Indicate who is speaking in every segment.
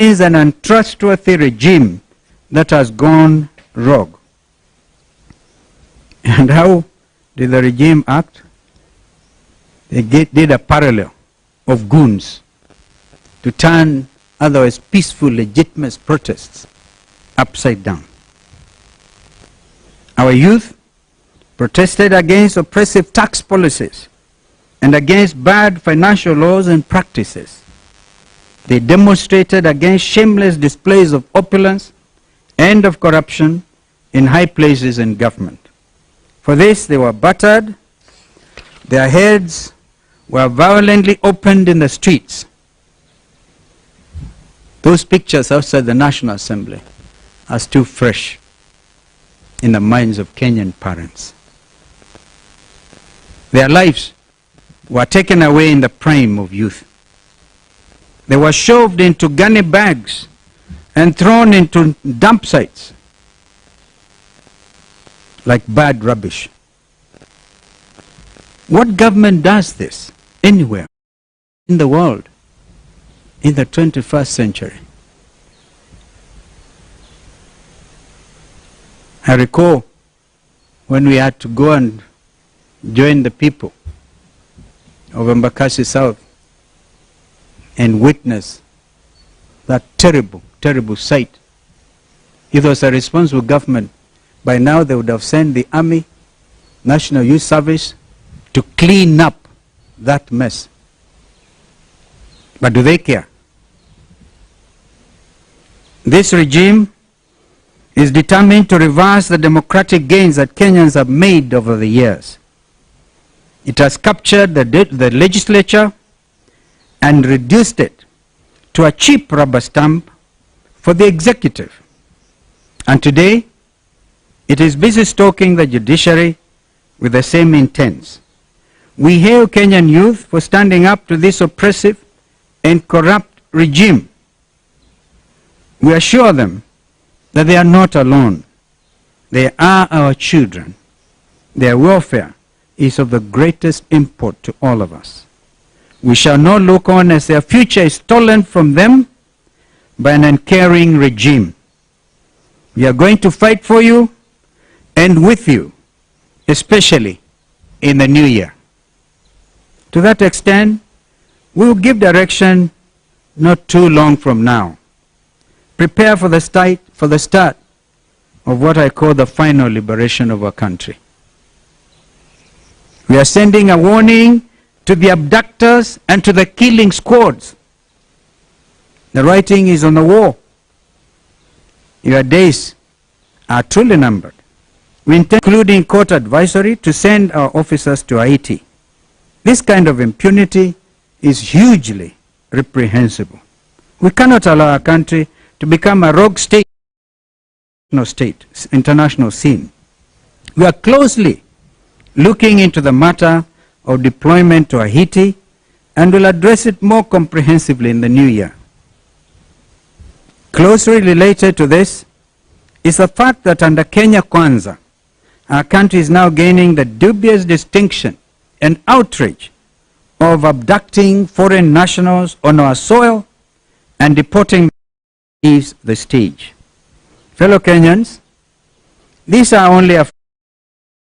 Speaker 1: is an untrustworthy regime that has gone rogue. And how did the regime act? They did a parallel of goons to turn otherwise peaceful, legitimate protests upside down. Our youth protested against oppressive tax policies and against bad financial laws and practices. They demonstrated against shameless displays of opulence and of corruption in high places in government. For this, they were battered, their heads were violently opened in the streets. Those pictures outside the National Assembly are still fresh in the minds of Kenyan parents. Their lives were taken away in the prime of youth. They were shoved into gunny bags and thrown into dump sites like bad rubbish. What government does this anywhere in the world in the 21st century? I recall when we had to go and join the people of Embakasi South and witness that terrible, terrible sight. If there was a responsible government, by now they would have sent the Army, National Youth Service to clean up that mess. But do they care? This regime is determined to reverse the democratic gains that Kenyans have made over the years. It has captured the legislature and reduced it to a cheap rubber stamp for the executive. And today, it is busy stoking the judiciary with the same intents. We hail Kenyan youth for standing up to this oppressive and corrupt regime. We assure them that they are not alone. They are our children. Their welfare is of the greatest import to all of us. We shall not look on as their future is stolen from them by an uncaring regime. We are going to fight for you and with you, especially in the new year. To that extent, we will give direction not too long from now. Prepare for the start of what I call the final liberation of our country. We are sending a warning to the abductors and to the killing squads. The writing is on the wall. Your days are truly numbered. We intend, including court advisory, to send our officers to Haiti. This kind of impunity is hugely reprehensible. We cannot allow our country to become a rogue state, international scene. We are closely looking into the matter of deployment to Haiti and will address it more comprehensively in the new year. Closely related to this is the fact that under Kenya Kwanza, our country is now gaining the dubious distinction and outrage of abducting foreign nationals on our soil and deporting them to the stage. Fellow Kenyans, these are only a few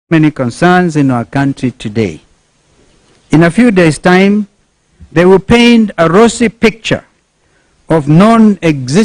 Speaker 1: many concerns in our country today. In a few days' time, they will paint a rosy picture of non-existent